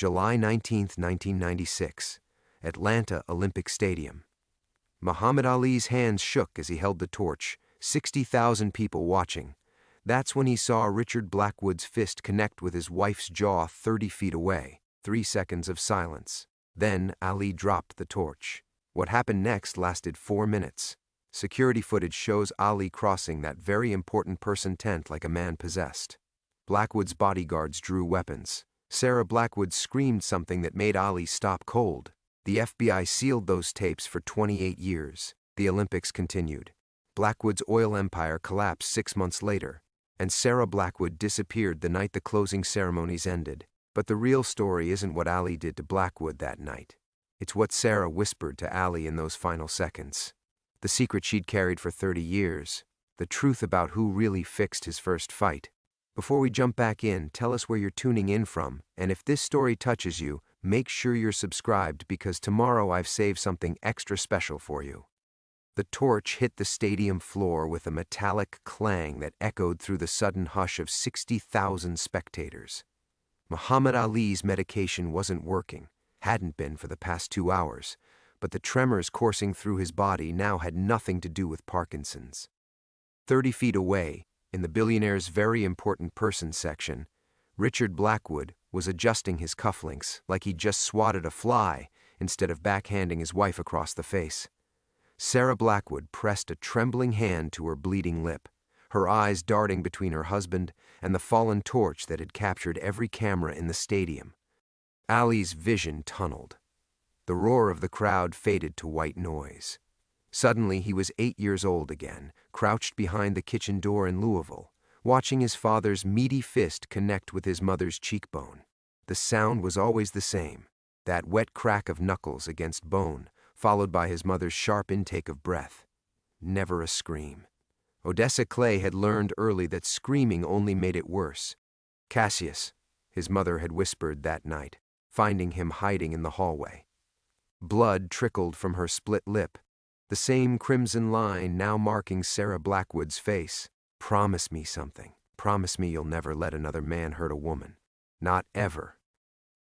July 19, 1996, Atlanta Olympic Stadium. Muhammad Ali's hands shook as he held the torch, 60,000 people watching. That's when he saw Richard Blackwood's fist connect with his wife's jaw 30 feet away. 3 seconds of silence. Then Ali dropped the torch. What happened next lasted 4 minutes. Security footage shows Ali crossing that very important person tent like a man possessed. Blackwood's bodyguards drew weapons. Sarah Blackwood screamed something that made Ali stop cold. The FBI sealed those tapes for 28 years. The Olympics continued. Blackwood's oil empire collapsed 6 months later, and Sarah Blackwood disappeared the night the closing ceremonies ended. But the real story isn't what Ali did to Blackwood that night. It's what Sarah whispered to Ali in those final seconds. The secret she'd carried for 30 years. The truth about who really fixed his first fight. Before we jump back in, tell us where you're tuning in from, and if this story touches you, make sure you're subscribed because tomorrow I've saved something extra special for you. The torch hit the stadium floor with a metallic clang that echoed through the sudden hush of 60,000 spectators. Muhammad Ali's medication wasn't working, hadn't been for the past 2 hours, but the tremors coursing through his body now had nothing to do with Parkinson's. 30 feet away, in the billionaire's very important person section, Richard Blackwood was adjusting his cufflinks like he'd just swatted a fly instead of backhanding his wife across the face. Sarah Blackwood pressed a trembling hand to her bleeding lip, her eyes darting between her husband and the fallen torch that had captured every camera in the stadium. Ali's vision tunneled. The roar of the crowd faded to white noise. Suddenly he was 8 years old again, crouched behind the kitchen door in Louisville, watching his father's meaty fist connect with his mother's cheekbone. The sound was always the same, that wet crack of knuckles against bone, followed by his mother's sharp intake of breath. Never a scream. Odessa Clay had learned early that screaming only made it worse. Cassius, his mother had whispered that night, finding him hiding in the hallway. Blood trickled from her split lip, the same crimson line now marking Sarah Blackwood's face. Promise me something. Promise me you'll never let another man hurt a woman. Not ever.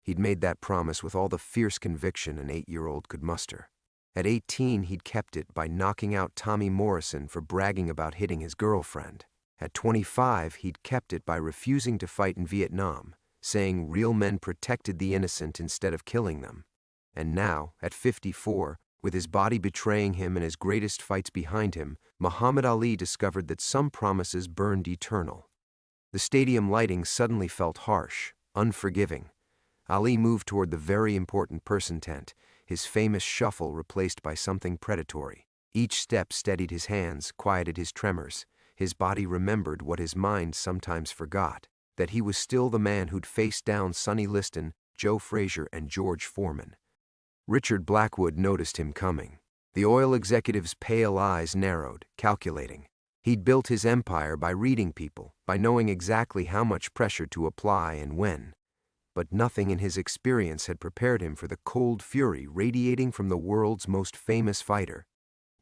He'd made that promise with all the fierce conviction an 8-year-old could muster. At 18, he'd kept it by knocking out Tommy Morrison for bragging about hitting his girlfriend. At 25, he'd kept it by refusing to fight in Vietnam, saying real men protected the innocent instead of killing them. And now, at 54, with his body betraying him and his greatest fights behind him, Muhammad Ali discovered that some promises burned eternal. The stadium lighting suddenly felt harsh, unforgiving. Ali moved toward the very important person tent, his famous shuffle replaced by something predatory. Each step steadied his hands, quieted his tremors. His body remembered what his mind sometimes forgot, that he was still the man who'd faced down Sonny Liston, Joe Frazier, and George Foreman. Richard Blackwood noticed him coming. The oil executive's pale eyes narrowed, calculating. He'd built his empire by reading people, by knowing exactly how much pressure to apply and when. But nothing in his experience had prepared him for the cold fury radiating from the world's most famous fighter.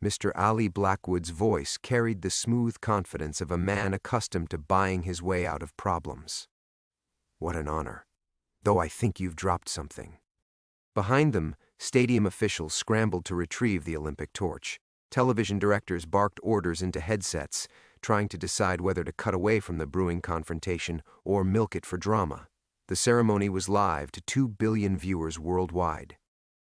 Mr. Ali Blackwood's voice carried the smooth confidence of a man accustomed to buying his way out of problems. What an honor. Though I think you've dropped something. Behind them, stadium officials scrambled to retrieve the Olympic torch. Television directors barked orders into headsets, trying to decide whether to cut away from the brewing confrontation or milk it for drama. The ceremony was live to 2 billion viewers worldwide.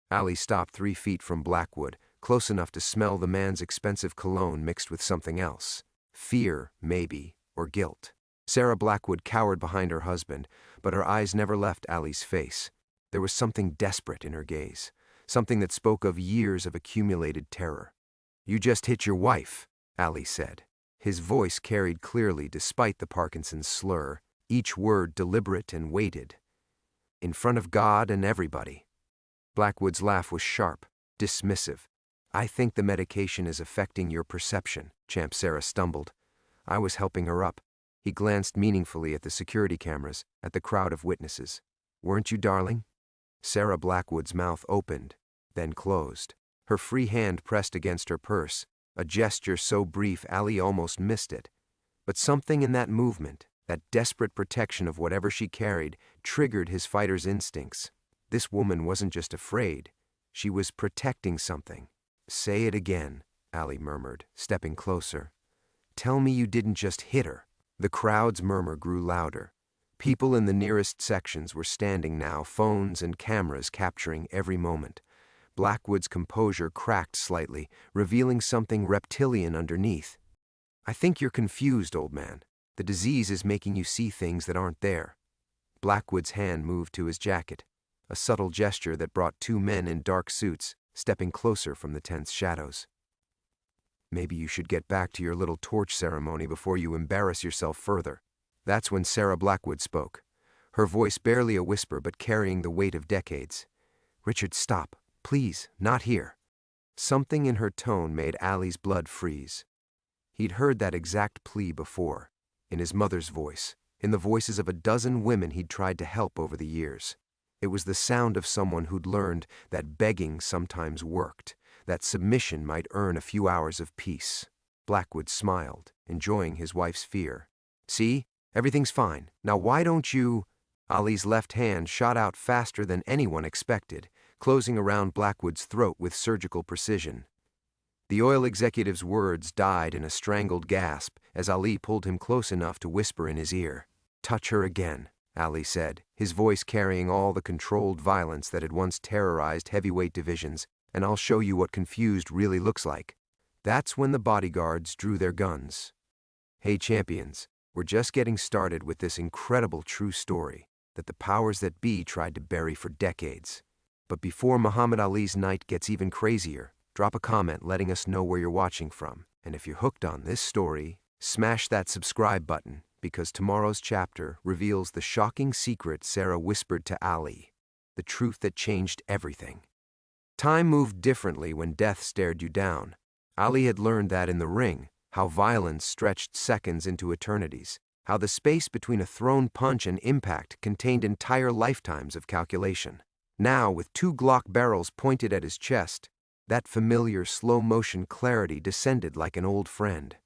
Ali stopped 3 feet from Blackwood, close enough to smell the man's expensive cologne mixed with something else. Fear, maybe, or guilt. Sarah Blackwood cowered behind her husband, but her eyes never left Ali's face. There was something desperate in her gaze, something that spoke of years of accumulated terror. "You just hit your wife," Ali said. His voice carried clearly despite the Parkinson's slur, each word deliberate and weighted. "In front of God and everybody." Blackwood's laugh was sharp, dismissive. "I think the medication is affecting your perception," Champ Sarah stumbled. "I was helping her up." He glanced meaningfully at the security cameras, at the crowd of witnesses. "Weren't you, darling?" Sarah Blackwood's mouth opened, then closed. Her free hand pressed against her purse, a gesture so brief Ali almost missed it. But something in that movement, That desperate protection of whatever she carried triggered his fighter's instincts. This woman wasn't just afraid. She was protecting something. "Say it again," Ali murmured, stepping closer. "Tell me you didn't just hit her." The crowd's murmur grew louder. People in the nearest sections were standing now, phones and cameras capturing every moment. Blackwood's composure cracked slightly, revealing something reptilian underneath. "I think you're confused, old man. The disease is making you see things that aren't there." Blackwood's hand moved to his jacket, a subtle gesture that brought two men in dark suits, stepping closer from the tense shadows. "Maybe you should get back to your little torch ceremony before you embarrass yourself further." That's when Sarah Blackwood spoke, her voice barely a whisper but carrying the weight of decades. "Richard, stop. Please, not here." Something in her tone made Ali's blood freeze. He'd heard that exact plea before, in his mother's voice, in the voices of a dozen women he'd tried to help over the years. It was the sound of someone who'd learned that begging sometimes worked, that submission might earn a few hours of peace. Blackwood smiled, enjoying his wife's fear. "See? Everything's fine. Now why don't you—" Ali's left hand shot out faster than anyone expected, closing around Blackwood's throat with surgical precision. The oil executive's words died in a strangled gasp as Ali pulled him close enough to whisper in his ear. "Touch her again," Ali said, his voice carrying all the controlled violence that had once terrorized heavyweight divisions, "and I'll show you what confused really looks like." That's when the bodyguards drew their guns. "Hey, champions, we're just getting started with this incredible true story that the powers that be tried to bury for decades. But before Muhammad Ali's night gets even crazier, drop a comment letting us know where you're watching from. And if you're hooked on this story, smash that subscribe button, because tomorrow's chapter reveals the shocking secret Sarah whispered to Ali, the truth that changed everything. Time moved differently when death stared you down. Ali had learned that in the ring, how violence stretched seconds into eternities, how the space between a thrown punch and impact contained entire lifetimes of calculation. Now, with two Glock barrels pointed at his chest, that familiar slow-motion clarity descended like an old friend.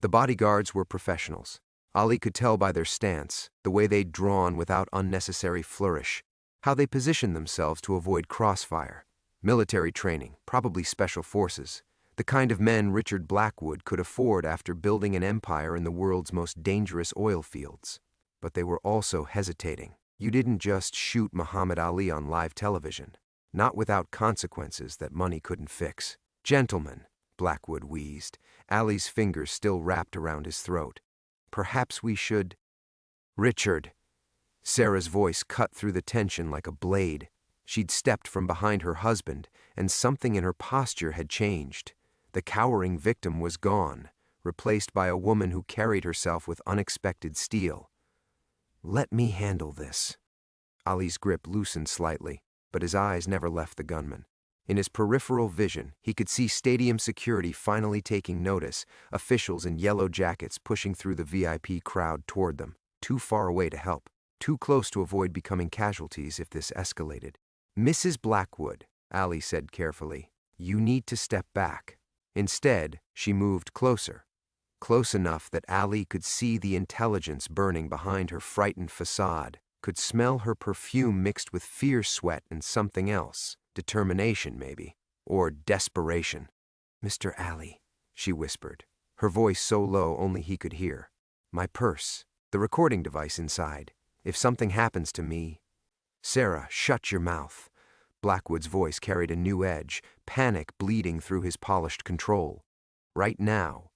The bodyguards were professionals. Ali could tell by their stance, the way they'd drawn without unnecessary flourish, how they positioned themselves to avoid crossfire. Military training, probably special forces, the kind of men Richard Blackwood could afford after building an empire in the world's most dangerous oil fields. But they were also hesitating. You didn't just shoot Muhammad Ali on live television, not without consequences that money couldn't fix. "Gentlemen," Blackwood wheezed, Ali's fingers still wrapped around his throat, "perhaps we should—" "Richard!" Sarah's voice cut through the tension like a blade. She'd stepped from behind her husband, and something in her posture had changed. The cowering victim was gone, replaced by a woman who carried herself with unexpected steel. "Let me handle this." Ali's grip loosened slightly, but his eyes never left the gunman. In his peripheral vision, he could see stadium security finally taking notice, officials in yellow jackets pushing through the VIP crowd toward them, too far away to help, too close to avoid becoming casualties if this escalated. "Mrs. Blackwood," Ali said carefully, "you need to step back." Instead, she moved closer, close enough that Ali could see the intelligence burning behind her frightened facade, could smell her perfume mixed with fear sweat and something else, determination maybe, or desperation. "Mr. Ali," she whispered, her voice so low only he could hear. "My purse, the recording device inside. If something happens to me—" "Sarah, shut your mouth." Blackwood's voice carried a new edge, panic bleeding through his polished control. "Right now."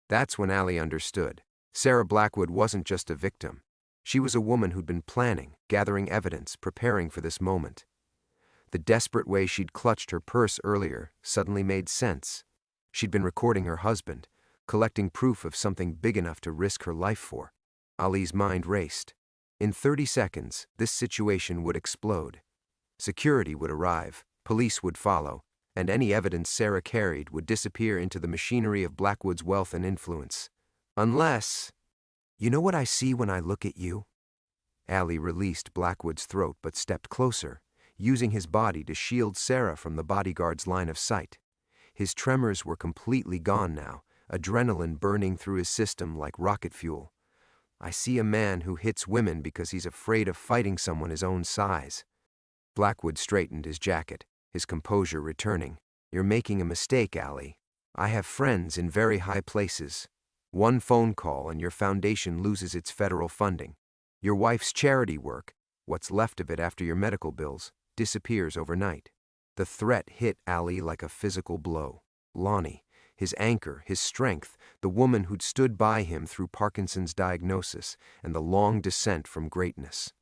That's when Ali understood. Sarah Blackwood wasn't just a victim. She was a woman who'd been planning, gathering evidence, preparing for this moment. The desperate way she'd clutched her purse earlier suddenly made sense. She'd been recording her husband, collecting proof of something big enough to risk her life for. Ali's mind raced. In 30 seconds, this situation would explode. Security would arrive, police would follow, and any evidence Sarah carried would disappear into the machinery of Blackwood's wealth and influence. Unless— "You know what I see when I look at you?" Ali released Blackwood's throat but stepped closer, using his body to shield Sarah from the bodyguard's line of sight. His tremors were completely gone now, adrenaline burning through his system like rocket fuel. I see a man who hits women because he's afraid of fighting someone his own size. Blackwood straightened his jacket, his composure returning. You're making a mistake, Ali. I have friends in very high places. One phone call and your foundation loses its federal funding. Your wife's charity work, what's left of it after your medical bills, disappears overnight. The threat hit Ali like a physical blow. Lonnie, his anchor, his strength, the woman who'd stood by him through Parkinson's diagnosis and the long descent from greatness.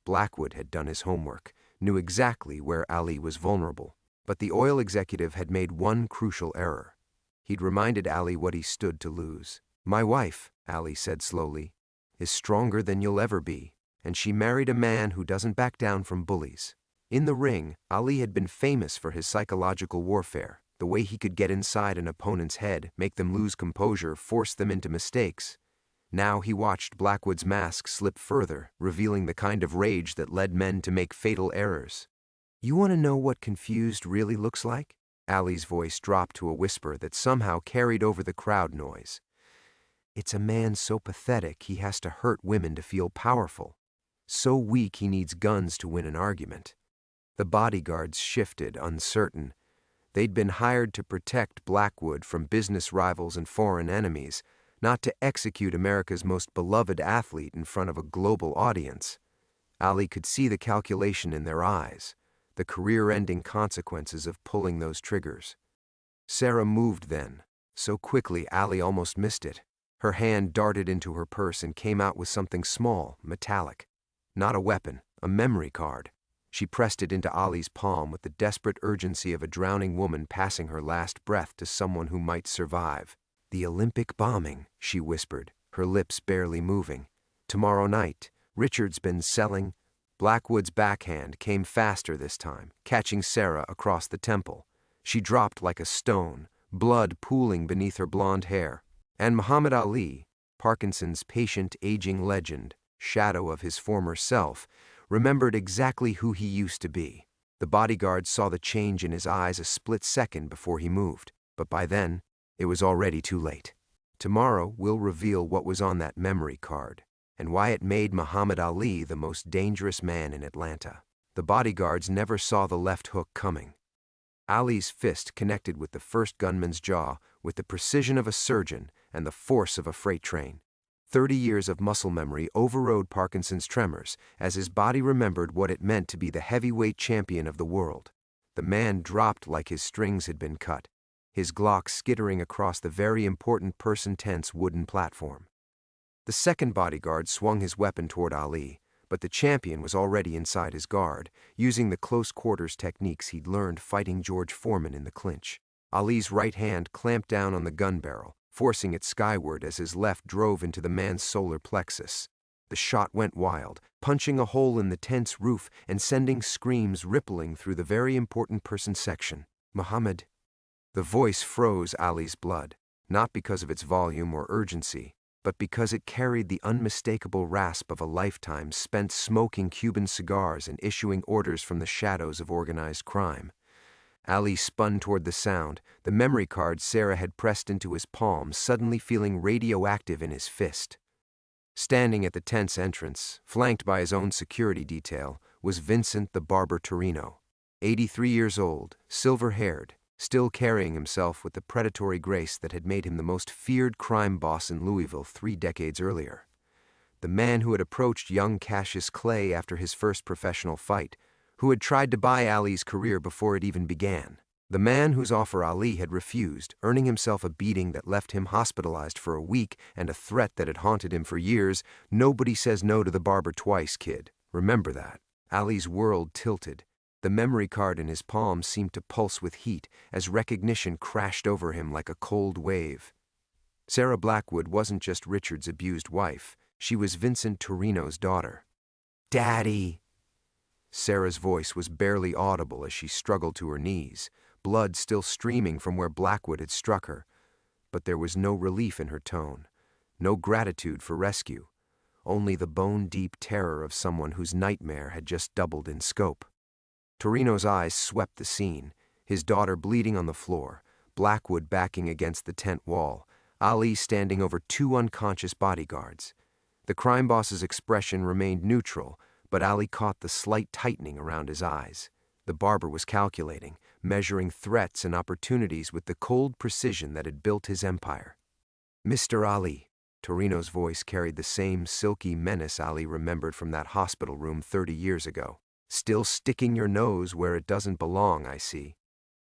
Blackwood had done his homework, knew exactly where Ali was vulnerable, but the oil executive had made one crucial error. He'd reminded Ali what he stood to lose. My wife, Ali said slowly, is stronger than you'll ever be, and she married a man who doesn't back down from bullies. In the ring, Ali had been famous for his psychological warfare, the way he could get inside an opponent's head, make them lose composure, force them into mistakes. Now he watched Blackwood's mask slip further, revealing the kind of rage that led men to make fatal errors. You want to know what confused really looks like? Ali's voice dropped to a whisper that somehow carried over the crowd noise. It's a man so pathetic he has to hurt women to feel powerful. So weak he needs guns to win an argument. The bodyguards shifted, uncertain. They'd been hired to protect Blackwood from business rivals and foreign enemies, not to execute America's most beloved athlete in front of a global audience. Ali could see the calculation in their eyes, the career-ending consequences of pulling those triggers. Sarah moved then, so quickly Ali almost missed it. Her hand darted into her purse and came out with something small, metallic. Not a weapon, a memory card. She pressed it into Ali's palm with the desperate urgency of a drowning woman passing her last breath to someone who might survive. The Olympic bombing, she whispered, her lips barely moving. Tomorrow night, Richard's been selling. Blackwood's backhand came faster this time, catching Sarah across the temple. She dropped like a stone, blood pooling beneath her blonde hair. And Muhammad Ali, Parkinson's patient aging legend, shadow of his former self, remembered exactly who he used to be. The bodyguard saw the change in his eyes a split second before he moved, but by then, it was already too late. Tomorrow we'll reveal what was on that memory card, and why it made Muhammad Ali the most dangerous man in Atlanta. The bodyguards never saw the left hook coming. Ali's fist connected with the first gunman's jaw with the precision of a surgeon and the force of a freight train. 30 years of muscle memory overrode Parkinson's tremors as his body remembered what it meant to be the heavyweight champion of the world. The man dropped like his strings had been cut, his Glock skittering across the very important person-tense wooden platform. The second bodyguard swung his weapon toward Ali, but the champion was already inside his guard, using the close-quarters techniques he'd learned fighting George Foreman in the clinch. Ali's right hand clamped down on the gun barrel, forcing it skyward as his left drove into the man's solar plexus. The shot went wild, punching a hole in the tense roof and sending screams rippling through the very important person section. Muhammad. The voice froze Ali's blood, not because of its volume or urgency, but because it carried the unmistakable rasp of a lifetime spent smoking Cuban cigars and issuing orders from the shadows of organized crime. Ali spun toward the sound, the memory card Sarah had pressed into his palm suddenly feeling radioactive in his fist. Standing at the tent's entrance, flanked by his own security detail, was Vincent the Barber Torino. 83 years old, silver-haired, still carrying himself with the predatory grace that had made him the most feared crime boss in Louisville 3 decades earlier. The man who had approached young Cassius Clay after his first professional fight, who had tried to buy Ali's career before it even began. The man whose offer Ali had refused, earning himself a beating that left him hospitalized for a week and a threat that had haunted him for years. Nobody says no to the barber twice, kid. Remember that. Ali's world tilted. The memory card in his palm seemed to pulse with heat as recognition crashed over him like a cold wave. Sarah Blackwood wasn't just Richard's abused wife. She was Vincent Torino's daughter. Daddy! Sarah's voice was barely audible as she struggled to her knees, blood still streaming from where Blackwood had struck her. But there was no relief in her tone, no gratitude for rescue, only the bone-deep terror of someone whose nightmare had just doubled in scope. Torino's eyes swept the scene, his daughter bleeding on the floor, Blackwood backing against the tent wall, Ali standing over 2 unconscious bodyguards. The crime boss's expression remained neutral, but Ali caught the slight tightening around his eyes. The barber was calculating, measuring threats and opportunities with the cold precision that had built his empire. "Mr. Ali." Torino's voice carried the same silky menace Ali remembered from that hospital room 30 years ago. "Still sticking your nose where it doesn't belong, I see."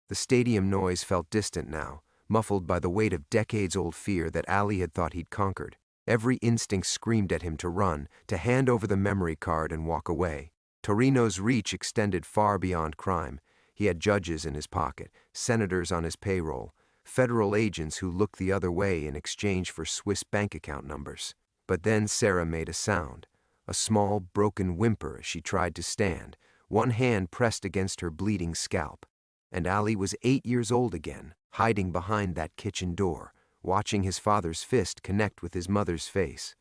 The stadium noise felt distant now, muffled by the weight of decades-old fear that Ali had thought he'd conquered. Every instinct screamed at him to run, to hand over the memory card and walk away. Torino's reach extended far beyond crime. He had judges in his pocket, senators on his payroll, federal agents who looked the other way in exchange for Swiss bank account numbers. But then Sarah made a sound, a small, broken whimper as she tried to stand, one hand pressed against her bleeding scalp. And Ali was 8 years old again, hiding behind that kitchen door, watching his father's fist connect with his mother's face.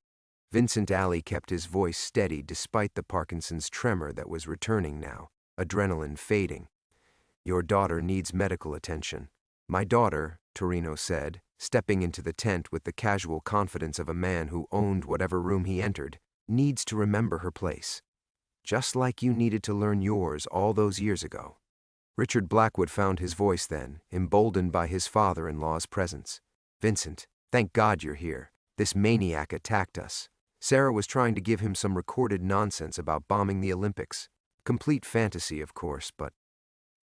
Vincent Ali kept his voice steady despite the Parkinson's tremor that was returning now, adrenaline fading. "Your daughter needs medical attention." "My daughter," Torino said, stepping into the tent with the casual confidence of a man who owned whatever room he entered, "needs to remember her place. Just like you needed to learn yours all those years ago." Richard Blackwood found his voice then, emboldened by his father-in-law's presence. "Vincent, thank God you're here. This maniac attacked us." Sarah was trying to give him some recorded nonsense about bombing the Olympics. Complete fantasy, of course, but...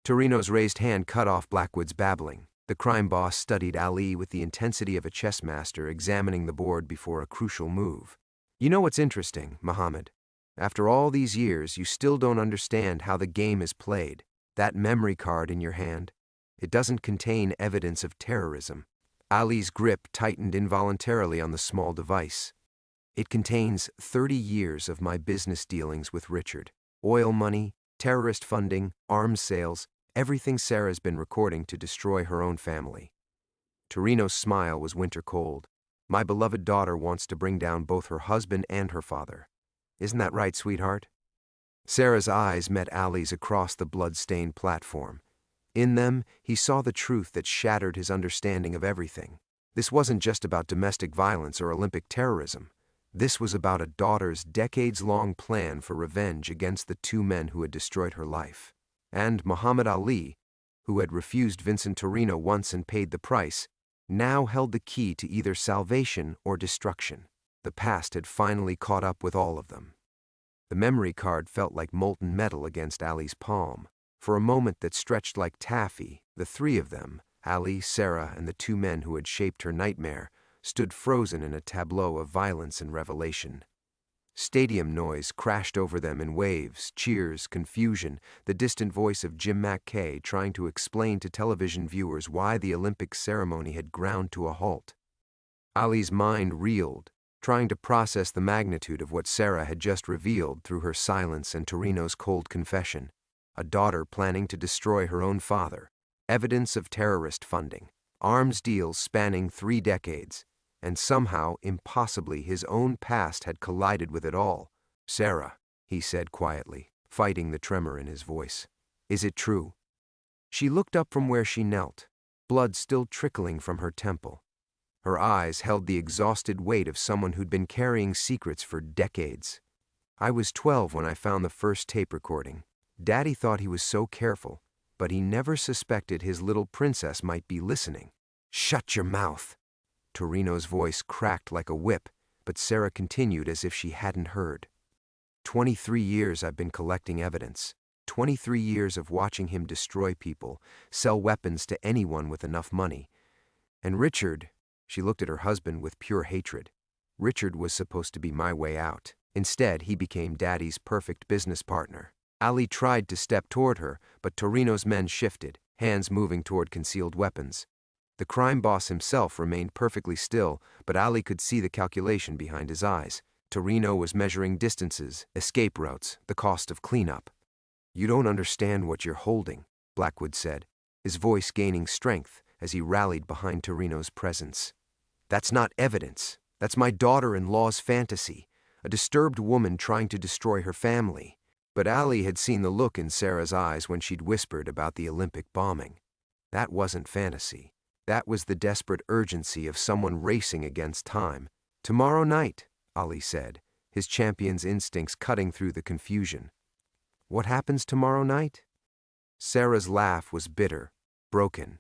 Torino's raised hand cut off Blackwood's babbling. The crime boss studied Ali with the intensity of a chess master examining the board before a crucial move. "You know what's interesting, Mohammed? After all these years, you still don't understand how the game is played. That memory card in your hand, it doesn't contain evidence of terrorism." Ali's grip tightened involuntarily on the small device. "It contains 30 years of my business dealings with Richard. Oil money, terrorist funding, arms sales, everything Sarah's been recording to destroy her own family." Torino's smile was winter cold. "My beloved daughter wants to bring down both her husband and her father. Isn't that right, sweetheart?" Sarah's eyes met Ali's across the blood-stained platform. In them, he saw the truth that shattered his understanding of everything. This wasn't just about domestic violence or Olympic terrorism. This was about a daughter's decades-long plan for revenge against the two men who had destroyed her life. And Muhammad Ali, who had refused Vincent Torino once and paid the price, now held the key to either salvation or destruction. The past had finally caught up with all of them. The memory card felt like molten metal against Ali's palm. For a moment that stretched like taffy, the three of them, Ali, Sarah, and the two men who had shaped her nightmare, stood frozen in a tableau of violence and revelation. Stadium noise crashed over them in waves, cheers, confusion, the distant voice of Jim McKay trying to explain to television viewers why the Olympic ceremony had ground to a halt. Ali's mind reeled, trying to process the magnitude of what Sarah had just revealed through her silence and Torino's cold confession. A daughter planning to destroy her own father, evidence of terrorist funding, arms deals spanning 3 decades, and somehow, impossibly, his own past had collided with it all. "Sarah," he said quietly, fighting the tremor in his voice, "is it true?" She looked up from where she knelt, blood still trickling from her temple. Her eyes held the exhausted weight of someone who'd been carrying secrets for decades. "I was 12 when I found the first tape recording. Daddy thought he was so careful, but he never suspected his little princess might be listening." "Shut your mouth!" Torino's voice cracked like a whip, but Sarah continued as if she hadn't heard. 23 years I've been collecting evidence. 23 years of watching him destroy people, sell weapons to anyone with enough money. And Richard," she looked at her husband with pure hatred, "Richard was supposed to be my way out. Instead, he became Daddy's perfect business partner." Ali tried to step toward her, but Torino's men shifted, hands moving toward concealed weapons. The crime boss himself remained perfectly still, but Ali could see the calculation behind his eyes. Torino was measuring distances, escape routes, the cost of cleanup. "You don't understand what you're holding," Blackwood said, his voice gaining strength as he rallied behind Torino's presence. "That's not evidence. That's my daughter-in-law's fantasy, a disturbed woman trying to destroy her family." But Ali had seen the look in Sarah's eyes when she'd whispered about the Olympic bombing. That wasn't fantasy. That was the desperate urgency of someone racing against time. "Tomorrow night, Ali said, his champion's instincts cutting through the confusion. What happens tomorrow night? Sarah's laugh was bitter, broken.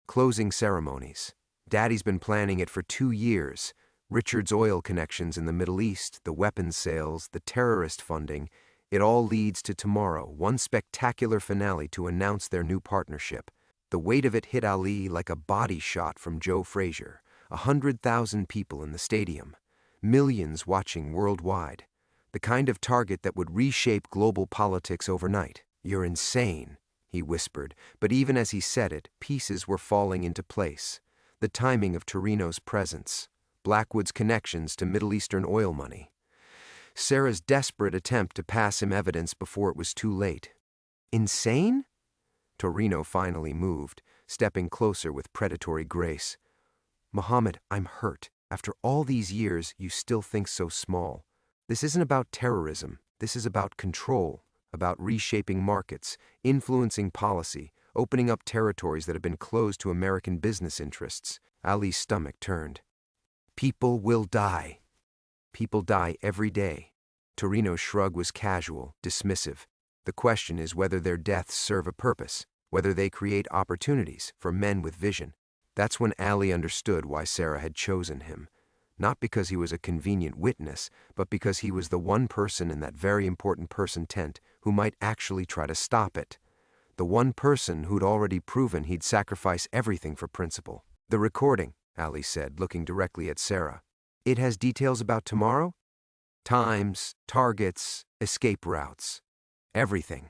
Closing ceremonies. Daddy's been planning it for 2 years. Richard's oil connections in the Middle East, the weapons sales, the terrorist funding. It all leads to tomorrow, one spectacular finale to announce their new partnership. The weight of it hit Ali like a body shot from Joe Frazier. 100,000 people in the stadium. Millions watching worldwide. The kind of target that would reshape global politics overnight. You're insane, he whispered, but even as he said it, pieces were falling into place. The timing of Torino's presence. Blackwood's connections to Middle Eastern oil money. Sarah's desperate attempt to pass him evidence before it was too late. Insane? Torino finally moved, stepping closer with predatory grace. Mohammed, I'm hurt. After all these years, you still think so small. This isn't about terrorism. This is about control, about reshaping markets, influencing policy, opening up territories that have been closed to American business interests. Ali's stomach turned. People will die. People die every day. Torino's shrug was casual, dismissive. The question is whether their deaths serve a purpose, whether they create opportunities for men with vision. That's when Ali understood why Sarah had chosen him. Not because he was a convenient witness, but because he was the one person in that very important person tent who might actually try to stop it. The one person who'd already proven he'd sacrifice everything for principle. The recording, Ali said, looking directly at Sarah. It has details about tomorrow? Times, targets, escape routes. Everything.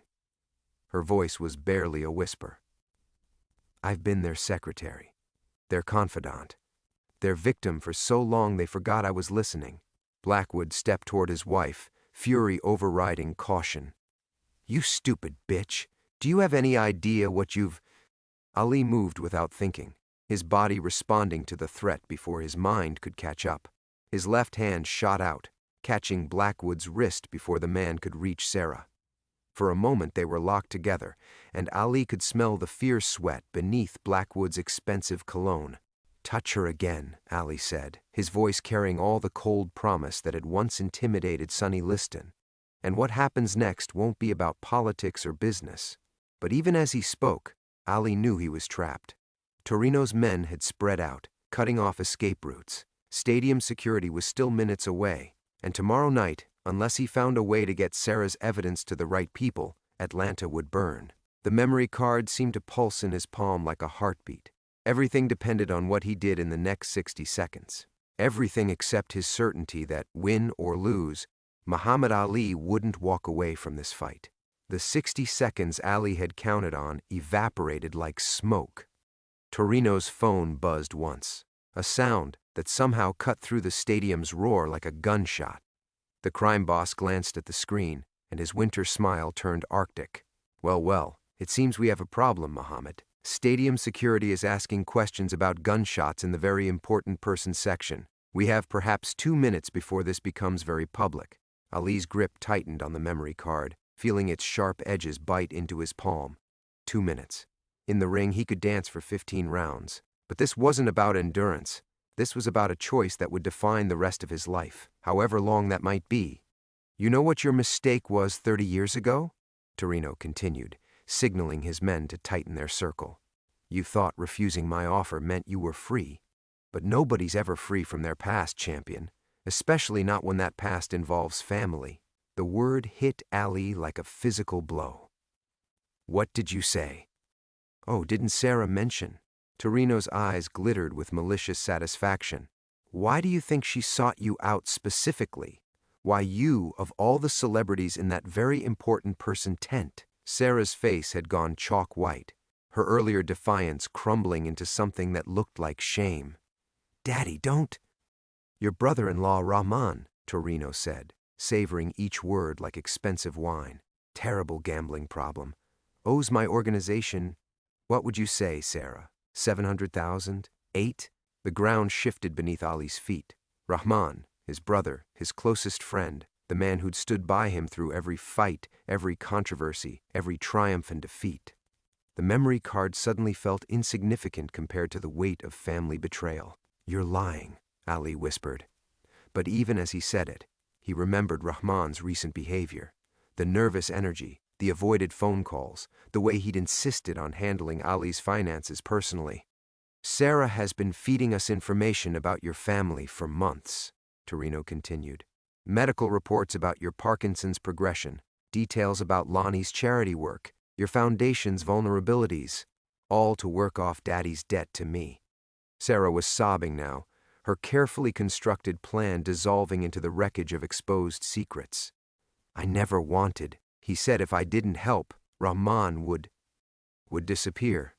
Her voice was barely a whisper. I've been their secretary, their confidant, their victim for so long they forgot I was listening. Blackwood stepped toward his wife, fury overriding caution. You stupid bitch. Do you have any idea what you've... Ali moved without thinking, his body responding to the threat before his mind could catch up. His left hand shot out, catching Blackwood's wrist before the man could reach Sarah. For a moment they were locked together, and Ali could smell the fierce sweat beneath Blackwood's expensive cologne. Touch her again, Ali said, his voice carrying all the cold promise that had once intimidated Sonny Liston. And what happens next won't be about politics or business. But even as he spoke, Ali knew he was trapped. Torino's men had spread out, cutting off escape routes. Stadium security was still minutes away, and tomorrow night, unless he found a way to get Sarah's evidence to the right people, Atlanta would burn. The memory card seemed to pulse in his palm like a heartbeat. Everything depended on what he did in the next 60 seconds. Everything except his certainty that, win or lose, Muhammad Ali wouldn't walk away from this fight. The 60 seconds Ali had counted on evaporated like smoke. Torino's phone buzzed once, a sound that somehow cut through the stadium's roar like a gunshot. The crime boss glanced at the screen, and his winter smile turned arctic. Well, it seems we have a problem, Muhammad. Stadium security is asking questions about gunshots in the very important person section. We have perhaps 2 minutes before this becomes very public. Ali's grip tightened on the memory card, feeling its sharp edges bite into his palm. 2 minutes. In the ring, he could dance for 15 rounds. But this wasn't about endurance. This was about a choice that would define the rest of his life, however long that might be. You know what your mistake was 30 years ago? Torino continued, signaling his men to tighten their circle. You thought refusing my offer meant you were free. But nobody's ever free from their past, champion, especially not when that past involves family. The word hit Ali like a physical blow. What did you say? Oh, didn't Sarah mention? Torino's eyes glittered with malicious satisfaction. Why do you think she sought you out specifically? Why you, of all the celebrities in that very important person tent? Sarah's face had gone chalk white, her earlier defiance crumbling into something that looked like shame. Daddy, don't. Your brother-in-law Rahman, Torino said, savoring each word like expensive wine. Terrible gambling problem. Owes my organization, what would you say, Sarah? 700,000? 8? The ground shifted beneath Ali's feet. Rahman, his brother, his closest friend, the man who'd stood by him through every fight, every controversy, every triumph and defeat. The memory card suddenly felt insignificant compared to the weight of family betrayal. You're lying, Ali whispered. But even as he said it, he remembered Rahman's recent behavior. The nervous energy, the avoided phone calls, the way he'd insisted on handling Ali's finances personally. "Sarah has been feeding us information about your family for months," Torino continued. "Medical reports about your Parkinson's progression, details about Lonnie's charity work, your foundation's vulnerabilities, all to work off Daddy's debt to me." Sarah was sobbing now, her carefully constructed plan dissolving into the wreckage of exposed secrets. "I never wanted," he said. "If I didn't help, Rahman would disappear,"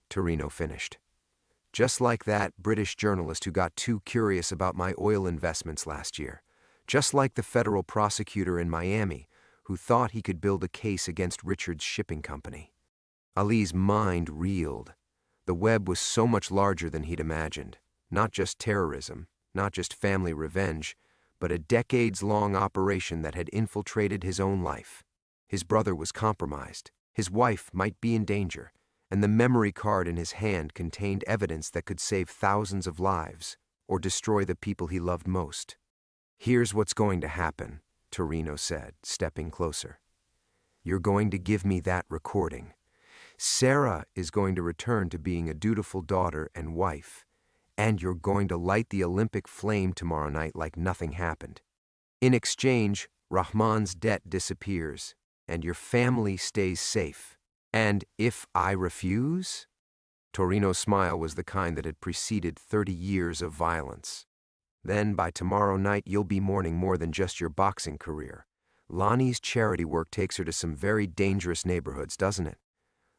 Torino finished. "Just like that British journalist who got too curious about my oil investments last year. Just like the federal prosecutor in Miami who thought he could build a case against Richard's shipping company." Ali's mind reeled. The web was so much larger than he'd imagined. Not just terrorism, not just family revenge, but a decades-long operation that had infiltrated his own life. His brother was compromised, his wife might be in danger, and the memory card in his hand contained evidence that could save thousands of lives or destroy the people he loved most. "Here's what's going to happen," Torino said, stepping closer. "You're going to give me that recording. Sarah is going to return to being a dutiful daughter and wife, and you're going to light the Olympic flame tomorrow night like nothing happened. In exchange, Rahman's debt disappears, and your family stays safe. And if I refuse?" Torino's smile was the kind that had preceded 30 years of violence. "Then by tomorrow night you'll be mourning more than just your boxing career. Lonnie's charity work takes her to some very dangerous neighborhoods, doesn't it?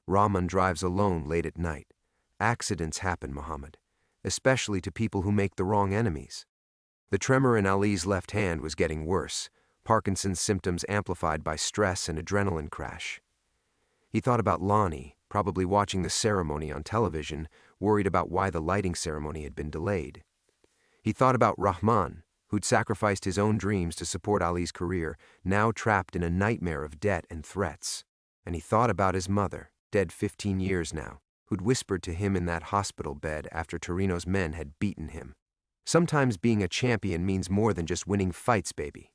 Rahman drives alone late at night. Accidents happen, Mohammed, especially to people who make the wrong enemies." The tremor in Ali's left hand was getting worse, Parkinson's symptoms amplified by stress and adrenaline crash. He thought about Lonnie, probably watching the ceremony on television, worried about why the lighting ceremony had been delayed. He thought about Rahman, who'd sacrificed his own dreams to support Ali's career, now trapped in a nightmare of debt and threats. And he thought about his mother, dead 15 years now, who'd whispered to him in that hospital bed after Torino's men had beaten him. "Sometimes being a champion means more than just winning fights, baby.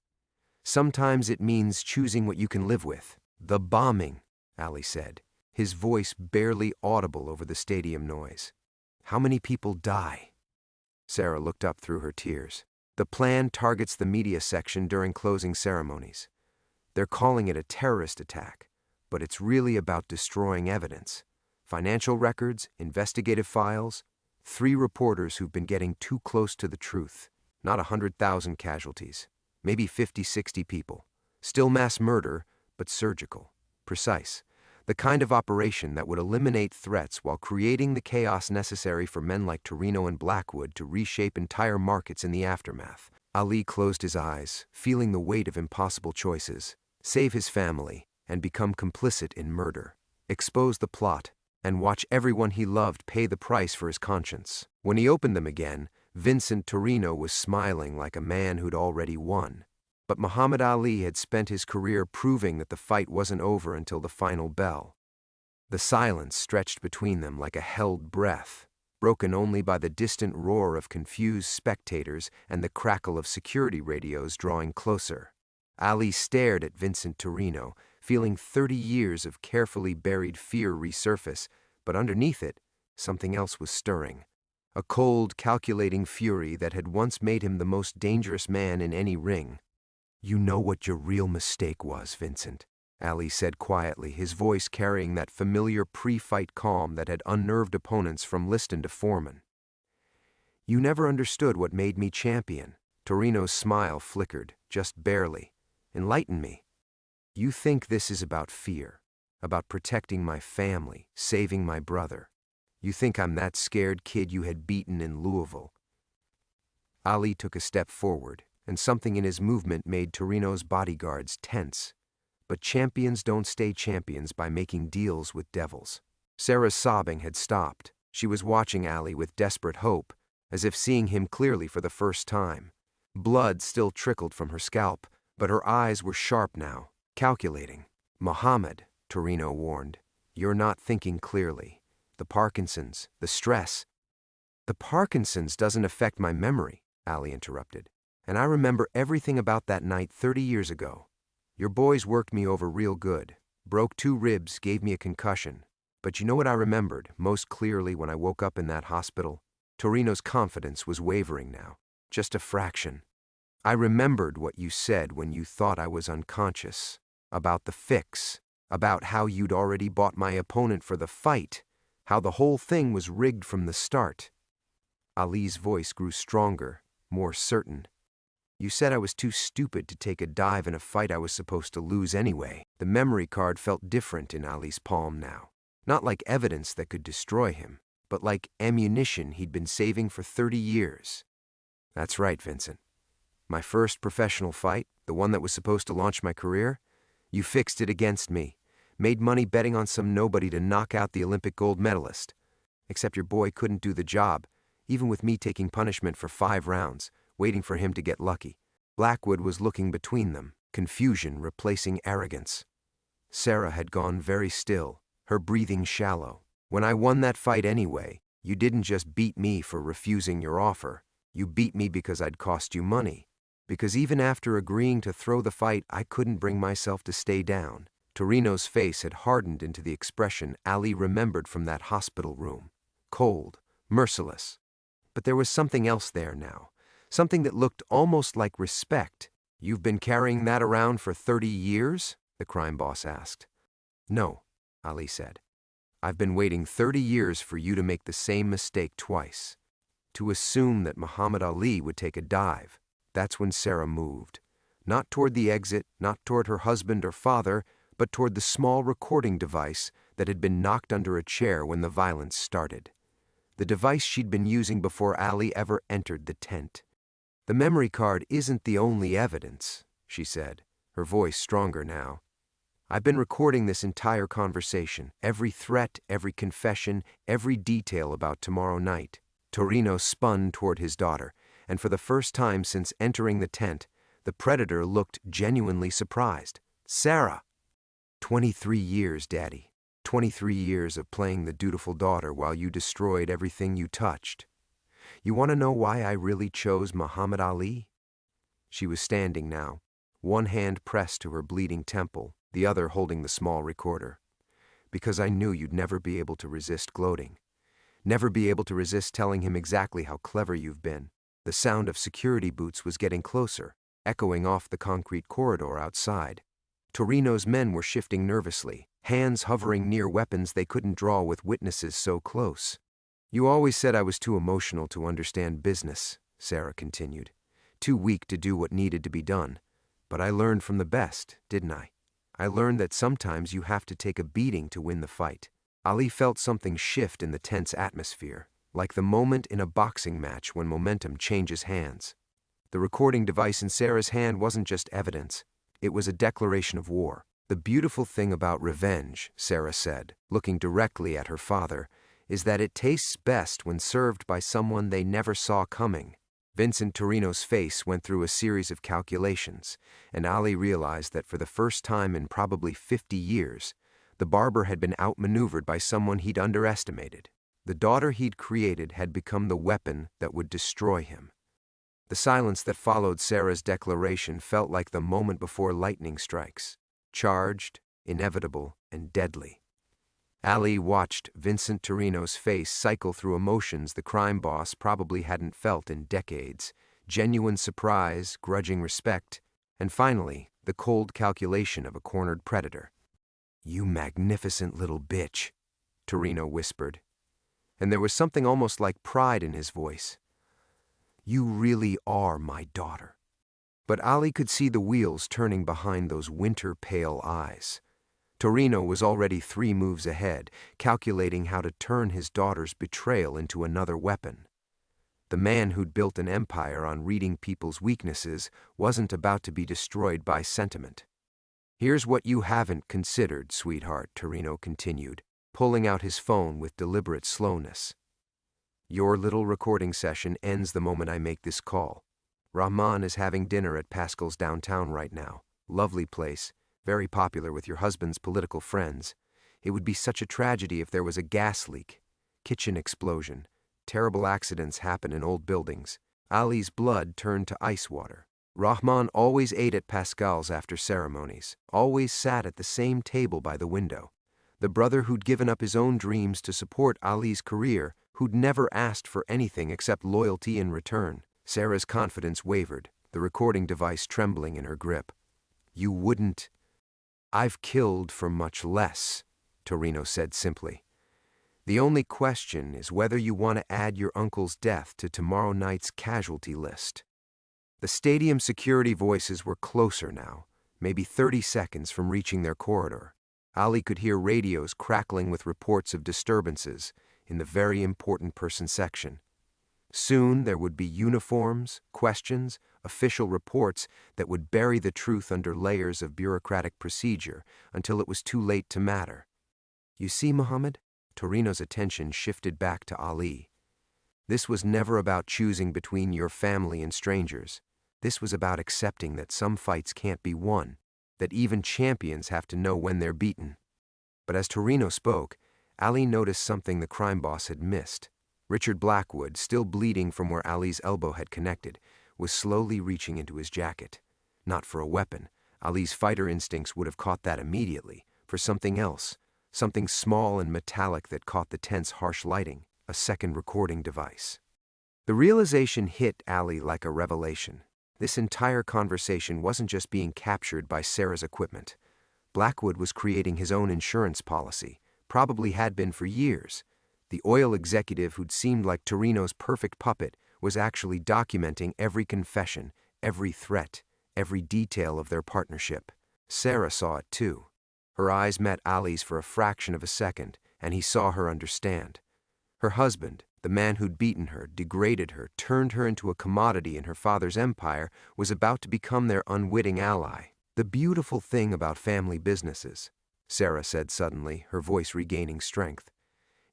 Sometimes it means choosing what you can live with." "The bombing," Ali said, his voice barely audible over the stadium noise. "How many people die?" Sarah looked up through her tears. "The plan targets the media section during closing ceremonies. They're calling it a terrorist attack, but it's really about destroying evidence. Financial records, investigative files, 3 reporters who've been getting too close to the truth. Not 100,000 casualties, maybe 50, 60 people. Still mass murder, but surgical, precise. The kind of operation that would eliminate threats while creating the chaos necessary for men like Torino and Blackwood to reshape entire markets in the aftermath." Ali closed his eyes, feeling the weight of impossible choices. Save his family and become complicit in murder. Expose the plot and watch everyone he loved pay the price for his conscience. When he opened them again, Vincent Torino was smiling like a man who'd already won. But Muhammad Ali had spent his career proving that the fight wasn't over until the final bell. The silence stretched between them like a held breath, broken only by the distant roar of confused spectators and the crackle of security radios drawing closer. Ali stared at Vincent Torino, feeling 30 years of carefully buried fear resurface, but underneath it, something else was stirring. A cold, calculating fury that had once made him the most dangerous man in any ring. "You know what your real mistake was, Vincent," Ali said quietly, his voice carrying that familiar pre-fight calm that had unnerved opponents from Liston to Foreman. "You never understood what made me champion." Torino's smile flickered, just barely. "Enlighten me. You think this is about fear, about protecting my family, saving my brother. You think I'm that scared kid you had beaten in Louisville." Ali took a step forward, and something in his movement made Torino's bodyguards tense. But champions don't stay champions by making deals with devils. Sarah's sobbing had stopped. She was watching Ali with desperate hope, as if seeing him clearly for the first time. Blood still trickled from her scalp, but her eyes were sharp now, calculating. "Mohammed," Torino warned, "you're not thinking clearly. The Parkinson's, the stress." "The Parkinson's doesn't affect my memory," Ali interrupted. And I remember everything about that night 30 years ago. Your boys worked me over real good, broke 2 ribs, gave me a concussion. But you know what I remembered most clearly when I woke up in that hospital? Torino's confidence was wavering now, just a fraction. I remembered what you said when you thought I was unconscious, about the fix, about how you'd already bought my opponent for the fight, how the whole thing was rigged from the start. Ali's voice grew stronger, more certain. You said I was too stupid to take a dive in a fight I was supposed to lose anyway. The memory card felt different in Ali's palm now. Not like evidence that could destroy him, but like ammunition he'd been saving for 30 years. That's right, Vincent. My first professional fight, the one that was supposed to launch my career, you fixed it against me. Made money betting on some nobody to knock out the Olympic gold medalist. Except your boy couldn't do the job, even with me taking punishment for 5 rounds, waiting for him to get lucky. Blackwood was looking between them, confusion replacing arrogance. Sarah had gone very still, her breathing shallow. When I won that fight anyway, you didn't just beat me for refusing your offer. You beat me because I'd cost you money. Because even after agreeing to throw the fight, I couldn't bring myself to stay down. Torino's face had hardened into the expression Ali remembered from that hospital room. Cold, merciless. But there was something else there now. Something that looked almost like respect. You've been carrying that around for 30 years? The crime boss asked. No, Ali said. I've been waiting 30 years for you to make the same mistake twice. To assume that Muhammad Ali would take a dive. That's when Sarah moved. Not toward the exit, not toward her husband or father, but toward the small recording device that had been knocked under a chair when the violence started. The device she'd been using before Ali ever entered the tent. The memory card isn't the only evidence, she said, her voice stronger now. I've been recording this entire conversation, every threat, every confession, every detail about tomorrow night. Torino spun toward his daughter, and for the first time since entering the tent, the predator looked genuinely surprised. Sarah! 23 years, Daddy. 23 years of playing the dutiful daughter while you destroyed everything you touched. You want to know why I really chose Muhammad Ali? She was standing now, one hand pressed to her bleeding temple, the other holding the small recorder. Because I knew you'd never be able to resist gloating. Never be able to resist telling him exactly how clever you've been. The sound of security boots was getting closer, echoing off the concrete corridor outside. Torino's men were shifting nervously, hands hovering near weapons they couldn't draw with witnesses so close. You always said I was too emotional to understand business, Sarah continued. Too weak to do what needed to be done. But I learned from the best, didn't I? I learned that sometimes you have to take a beating to win the fight. Ali felt something shift in the tense atmosphere, like the moment in a boxing match when momentum changes hands. The recording device in Sarah's hand wasn't just evidence. It was a declaration of war. The beautiful thing about revenge, Sarah said, looking directly at her father, is that it tastes best when served by someone they never saw coming. Vincent Torino's face went through a series of calculations, and Ali realized that for the first time in probably 50 years, the barber had been outmaneuvered by someone he'd underestimated. The daughter he'd created had become the weapon that would destroy him. The silence that followed Sarah's declaration felt like the moment before lightning strikes, charged, inevitable, and deadly. Ali watched Vincent Torino's face cycle through emotions the crime boss probably hadn't felt in decades, genuine surprise, grudging respect, and finally, the cold calculation of a cornered predator. "You magnificent little bitch," Torino whispered, and there was something almost like pride in his voice. "You really are my daughter." But Ali could see the wheels turning behind those winter-pale eyes. Torino was already 3 moves ahead, calculating how to turn his daughter's betrayal into another weapon. The man who'd built an empire on reading people's weaknesses wasn't about to be destroyed by sentiment. "Here's what you haven't considered, sweetheart," Torino continued, pulling out his phone with deliberate slowness. "Your little recording session ends the moment I make this call. Rahman is having dinner at Pascal's downtown right now. Lovely place. Very popular with your husband's political friends. It would be such a tragedy if there was a gas leak, kitchen explosion. Terrible accidents happen in old buildings. Ali's blood turned to ice water. Rahman always ate at Pascal's after ceremonies, always sat at the same table by the window. The brother who'd given up his own dreams to support Ali's career, who'd never asked for anything except loyalty in return. Sarah's confidence wavered, the recording device trembling in her grip. "You wouldn't." "I've killed for much less," Torino said simply. "The only question is whether you want to add your uncle's death to tomorrow night's casualty list." The stadium security voices were closer now, maybe 30 seconds from reaching their corridor. Ali could hear radios crackling with reports of disturbances in the very important person section. Soon there would be uniforms, questions, official reports that would bury the truth under layers of bureaucratic procedure until it was too late to matter. "You see, Muhammad?" Torino's attention shifted back to Ali. "This was never about choosing between your family and strangers. This was about accepting that some fights can't be won, that even champions have to know when they're beaten." But as Torino spoke, Ali noticed something the crime boss had missed. Richard Blackwood, still bleeding from where Ali's elbow had connected, was slowly reaching into his jacket. Not for a weapon. Ali's fighter instincts would have caught that immediately. For something else. Something small and metallic that caught the tense, harsh lighting. A second recording device. The realization hit Ali like a revelation. This entire conversation wasn't just being captured by Sarah's equipment. Blackwood was creating his own insurance policy, probably had been for years. The oil executive who'd seemed like Torino's perfect puppet was actually documenting every confession, every threat, every detail of their partnership. Sarah saw it too. Her eyes met Ali's for a fraction of a second, and he saw her understand. Her husband, the man who'd beaten her, degraded her, turned her into a commodity in her father's empire, was about to become their unwitting ally. "The beautiful thing about family businesses," Sarah said suddenly, her voice regaining strength,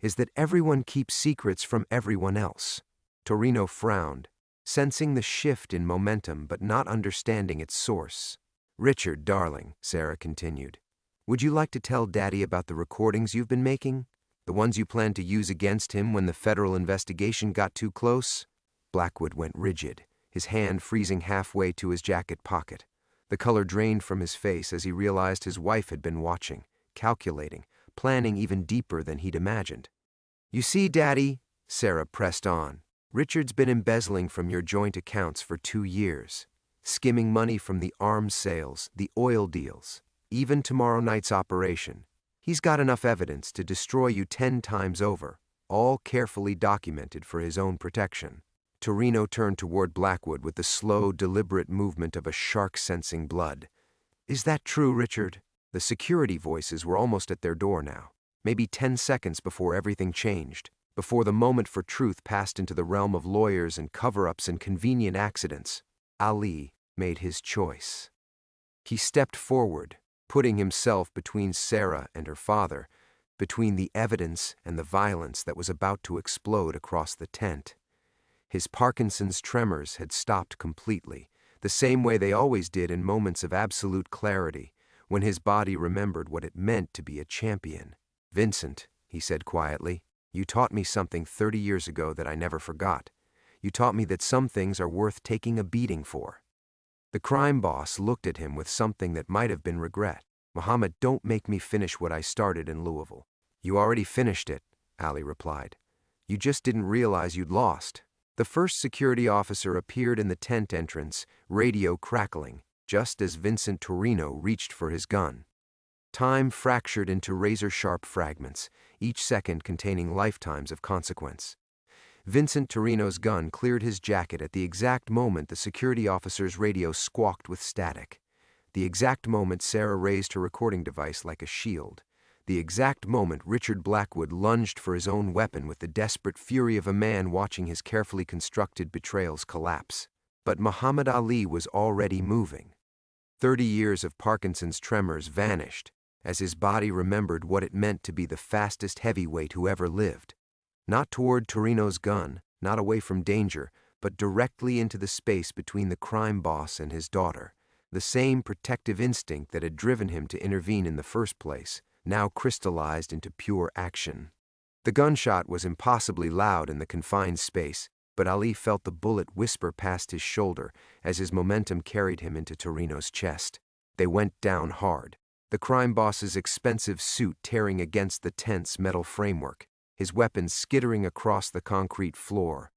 "is that everyone keeps secrets from everyone else." Torino frowned, sensing the shift in momentum but not understanding its source. "Richard, darling," Sarah continued, "would you like to tell Daddy about the recordings you've been making? The ones you planned to use against him when the federal investigation got too close?" Blackwood went rigid, his hand freezing halfway to his jacket pocket. The color drained from his face as he realized his wife had been watching, calculating, planning even deeper than he'd imagined. "You see, Daddy," Sarah pressed on, "Richard's been embezzling from your joint accounts for 2 years, skimming money from the arms sales, the oil deals, even tomorrow night's operation. He's got enough evidence to destroy you 10 times over, all carefully documented for his own protection." Torino turned toward Blackwood with the slow, deliberate movement of a shark sensing blood. "Is that true, Richard?" The security voices were almost at their door now, maybe 10 seconds before everything changed, before the moment for truth passed into the realm of lawyers and cover-ups and convenient accidents. Ali made his choice. He stepped forward, putting himself between Sarah and her father, between the evidence and the violence that was about to explode across the tent. His Parkinson's tremors had stopped completely, the same way they always did in moments of absolute clarity, when his body remembered what it meant to be a champion. "Vincent," he said quietly, "you taught me something 30 years ago that I never forgot. You taught me that some things are worth taking a beating for." The crime boss looked at him with something that might have been regret. "Muhammad, don't make me finish what I started in Louisville." "You already finished it," Ali replied. "You just didn't realize you'd lost." The first security officer appeared in the tent entrance, radio crackling, just as Vincent Torino reached for his gun. Time fractured into razor-sharp fragments, each second containing lifetimes of consequence. Vincent Torino's gun cleared his jacket at the exact moment the security officer's radio squawked with static. The exact moment Sarah raised her recording device like a shield. The exact moment Richard Blackwood lunged for his own weapon with the desperate fury of a man watching his carefully constructed betrayals collapse. But Muhammad Ali was already moving. 30 years of Parkinson's tremors vanished as his body remembered what it meant to be the fastest heavyweight who ever lived. Not toward Torino's gun, not away from danger, but directly into the space between the crime boss and his daughter. The same protective instinct that had driven him to intervene in the first place, now crystallized into pure action. The gunshot was impossibly loud in the confined space, But Ali felt the bullet whisper past his shoulder as his momentum carried him into Torino's chest. They went down hard, the crime boss's expensive suit tearing against the tense metal framework, his weapons skittering across the concrete floor.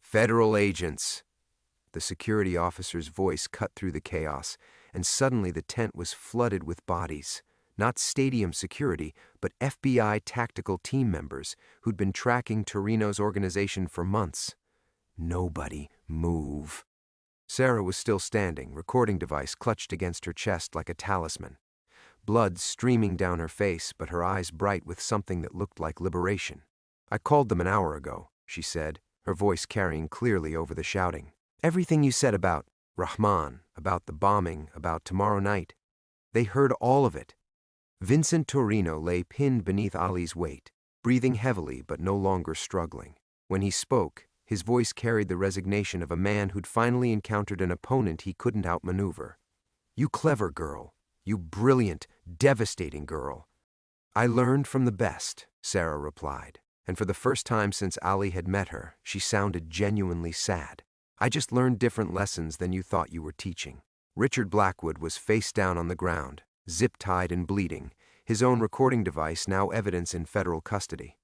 "Federal agents!" The security officer's voice cut through the chaos, and suddenly the tent was flooded with bodies. Not stadium security, but FBI tactical team members who'd been tracking Torino's organization for months. "Nobody move." Sarah was still standing, recording device clutched against her chest like a talisman. Blood streaming down her face, but her eyes bright with something that looked like liberation. "I called them an hour ago," she said, her voice carrying clearly over the shouting. "Everything you said about Rahman, about the bombing, about tomorrow night. They heard all of it." Vincent Torino lay pinned beneath Ali's weight, breathing heavily but no longer struggling. When he spoke, his voice carried the resignation of a man who'd finally encountered an opponent he couldn't outmaneuver. "You clever girl. You brilliant, devastating girl." "I learned from the best," Sarah replied, and for the first time since Ali had met her, she sounded genuinely sad. "I just learned different lessons than you thought you were teaching." Richard Blackwood was face down on the ground, zip-tied and bleeding, his own recording device now evidence in federal custody.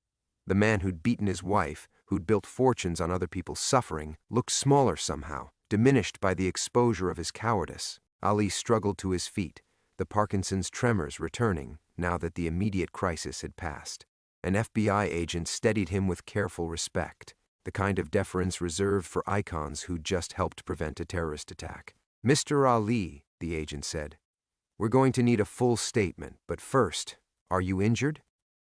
The man who'd beaten his wife, who'd built fortunes on other people's suffering, looked smaller somehow, diminished by the exposure of his cowardice. Ali struggled to his feet, the Parkinson's tremors returning now that the immediate crisis had passed. An FBI agent steadied him with careful respect, the kind of deference reserved for icons who'd just helped prevent a terrorist attack. "Mr. Ali," the agent said, "we're going to need a full statement, but first, are you injured?"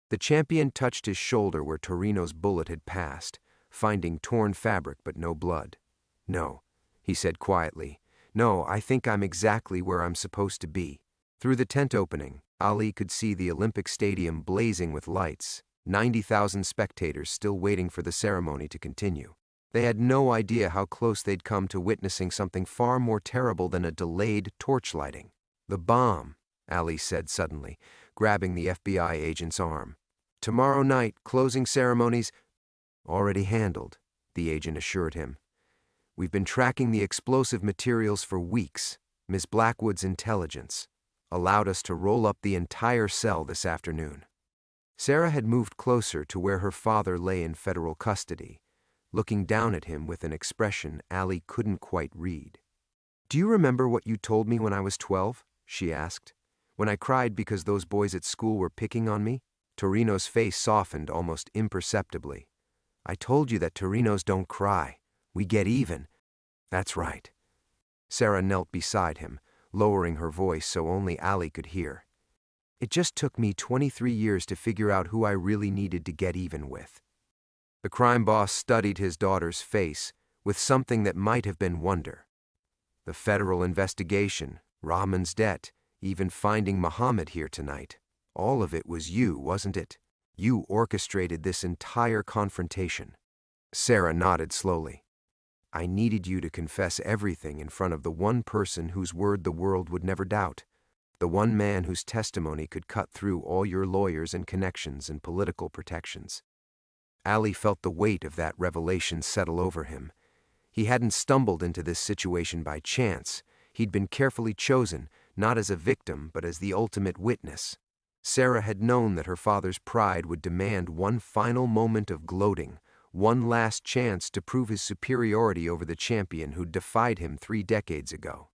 The champion touched his shoulder where Torino's bullet had passed, finding torn fabric but no blood. "No," he said quietly. "No, I think I'm exactly where I'm supposed to be." Through the tent opening, Ali could see the Olympic Stadium blazing with lights, 90,000 spectators still waiting for the ceremony to continue. They had no idea how close they'd come to witnessing something far more terrible than a delayed torchlighting. "The bomb," Ali said suddenly, grabbing the FBI agent's arm. "Tomorrow night, closing ceremonies—" "Already handled," the agent assured him. "We've been tracking the explosive materials for weeks. Ms. Blackwood's intelligence allowed us to roll up the entire cell this afternoon." Sarah had moved closer to where her father lay in federal custody, looking down at him with an expression Ali couldn't quite read. "Do you remember what you told me when I was 12? She asked. "When I cried because those boys at school were picking on me?" Torino's face softened almost imperceptibly. "I told you that Torinos don't cry. We get even." "That's right." Sarah knelt beside him, lowering her voice so only Ali could hear. "It just took me 23 years to figure out who I really needed to get even with." The crime boss studied his daughter's face with something that might have been wonder. "The federal investigation, Rahman's debt, even finding Muhammad here tonight. All of it was you, wasn't it? You orchestrated this entire confrontation." Sarah nodded slowly. "I needed you to confess everything in front of the one person whose word the world would never doubt, the one man whose testimony could cut through all your lawyers and connections and political protections." Ali felt the weight of that revelation settle over him. He hadn't stumbled into this situation by chance. He'd been carefully chosen, not as a victim, but as the ultimate witness. Sarah had known that her father's pride would demand one final moment of gloating, one last chance to prove his superiority over the champion who'd defied him 3 decades ago.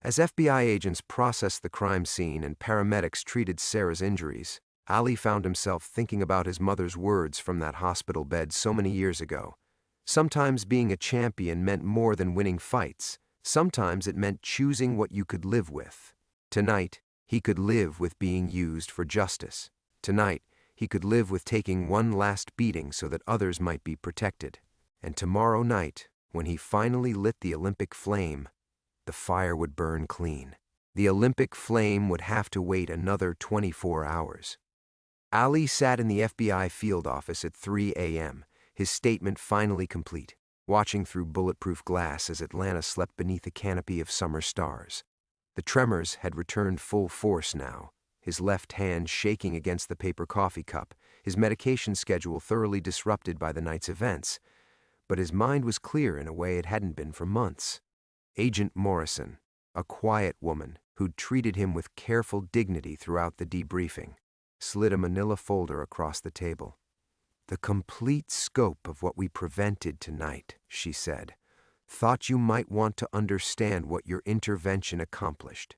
As FBI agents processed the crime scene and paramedics treated Sarah's injuries, Ali found himself thinking about his mother's words from that hospital bed so many years ago. Sometimes being a champion meant more than winning fights. Sometimes it meant choosing what you could live with. Tonight, he could live with being used for justice. Tonight, he could live with taking one last beating so that others might be protected. And tomorrow night, when he finally lit the Olympic flame, the fire would burn clean. The Olympic flame would have to wait another 24 hours. Ali sat in the FBI field office at 3 a.m., his statement finally complete, watching through bulletproof glass as Atlanta slept beneath a canopy of summer stars. The tremors had returned full force now, his left hand shaking against the paper coffee cup, his medication schedule thoroughly disrupted by the night's events. but his mind was clear in a way it hadn't been for months. Agent Morrison, a quiet woman who'd treated him with careful dignity throughout the debriefing, slid a manila folder across the table. "The complete scope of what we prevented tonight," she said. "Thought you might want to understand what your intervention accomplished."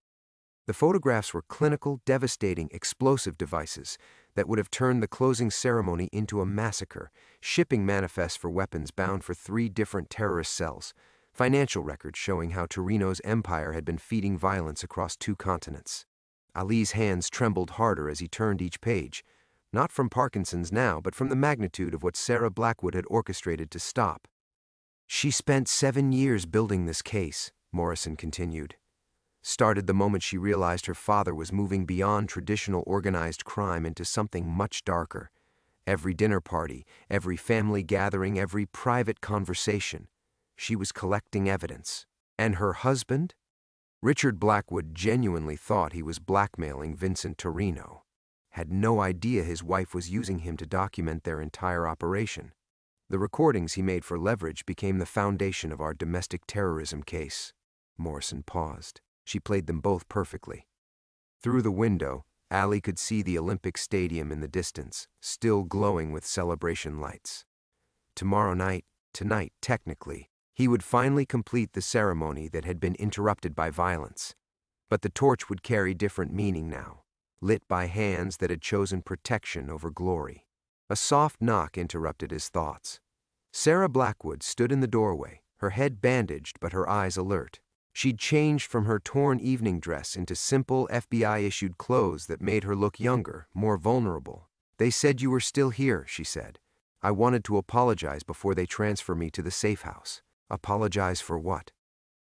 The photographs were clinical, devastating, explosive devices that would have turned the closing ceremony into a massacre, shipping manifests for weapons bound for 3 different terrorist cells, financial records showing how Torino's empire had been feeding violence across 2 continents. Ali's hands trembled harder as he turned each page, not from Parkinson's now, but from the magnitude of what Sarah Blackwood had orchestrated to stop. "She spent 7 years building this case," Morrison continued. "Started the moment she realized her father was moving beyond traditional organized crime into something much darker. Every dinner party, every family gathering, every private conversation. She was collecting evidence. And her husband?" Richard Blackwood genuinely thought he was blackmailing Vincent Torino. Had no idea his wife was using him to document their entire operation. "The recordings he made for leverage became the foundation of our domestic terrorism case." Morrison paused. She played them both perfectly. Through the window, Ali could see the Olympic Stadium in the distance, still glowing with celebration lights. Tonight, technically, he would finally complete the ceremony that had been interrupted by violence. But the torch would carry different meaning now, lit by hands that had chosen protection over glory. A soft knock interrupted his thoughts. Sarah Blackwood stood in the doorway, her head bandaged but her eyes alert. She'd changed from her torn evening dress into simple FBI-issued clothes that made her look younger, more vulnerable. "They said you were still here," she said. "I wanted to apologize before they transfer me to the safe house." "Apologize for what?"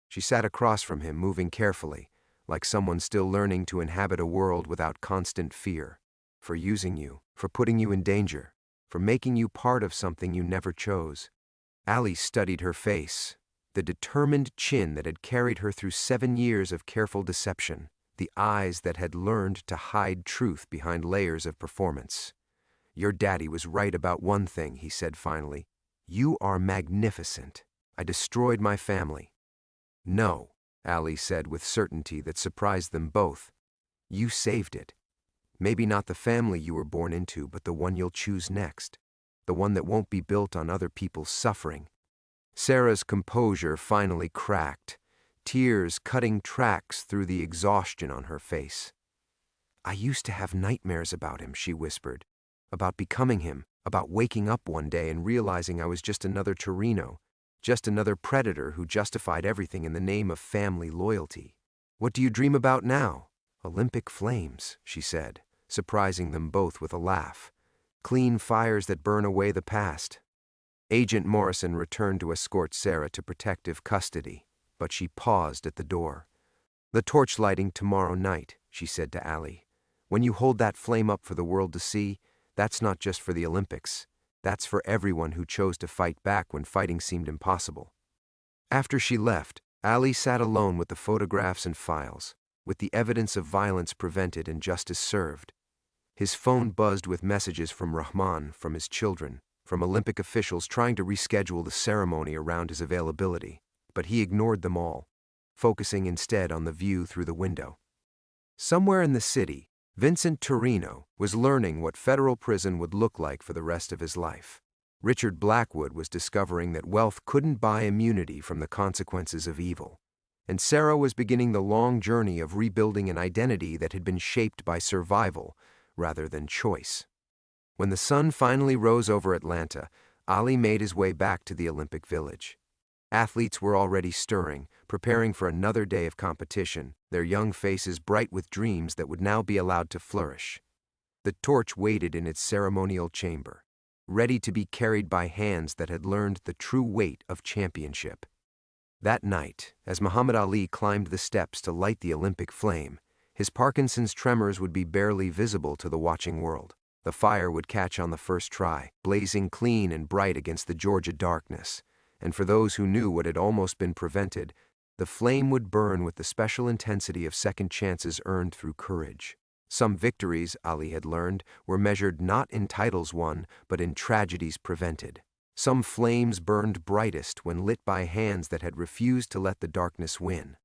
She sat across from him, moving carefully, like someone still learning to inhabit a world without constant fear. "For using you, for putting you in danger, for making you part of something you never chose." Ali studied her face, the determined chin that had carried her through 7 years of careful deception, the eyes that had learned to hide truth behind layers of performance. "Your daddy was right about one thing," he said finally. "You are magnificent. I destroyed my family." "No," Ali said with certainty that surprised them both. "You saved it. Maybe not the family you were born into, but the one you'll choose next. The one that won't be built on other people's suffering." Sarah's composure finally cracked, tears cutting tracks through the exhaustion on her face. "I used to have nightmares about him," she whispered. "About becoming him, about waking up one day and realizing I was just another Torino, just another predator who justified everything in the name of family loyalty." "What do you dream about now?" "Olympic flames," she said, surprising them both with a laugh. "Clean fires that burn away the past." Agent Morrison returned to escort Sarah to protective custody, but she paused at the door. "The torch lighting tomorrow night," she said to Ali. "When you hold that flame up for the world to see, that's not just for the Olympics. That's for everyone who chose to fight back when fighting seemed impossible." After she left, Ali sat alone with the photographs and files, with the evidence of violence prevented and justice served. His phone buzzed with messages from Rahman, from his children, from Olympic officials trying to reschedule the ceremony around his availability, but he ignored them all, focusing instead on the view through the window. Somewhere in the city, Vincent Torino was learning what federal prison would look like for the rest of his life. Richard Blackwood was discovering that wealth couldn't buy immunity from the consequences of evil. And Sarah was beginning the long journey of rebuilding an identity that had been shaped by survival rather than choice. When the sun finally rose over Atlanta, Ali made his way back to the Olympic Village. Athletes were already stirring, preparing for another day of competition, their young faces bright with dreams that would now be allowed to flourish. The torch waited in its ceremonial chamber, ready to be carried by hands that had learned the true weight of championship. That night, as Muhammad Ali climbed the steps to light the Olympic flame, his Parkinson's tremors would be barely visible to the watching world. The fire would catch on the first try, blazing clean and bright against the Georgia darkness, and for those who knew what had almost been prevented, the flame would burn with the special intensity of second chances earned through courage. Some victories, Ali had learned, were measured not in titles won, but in tragedies prevented. Some flames burned brightest when lit by hands that had refused to let the darkness win.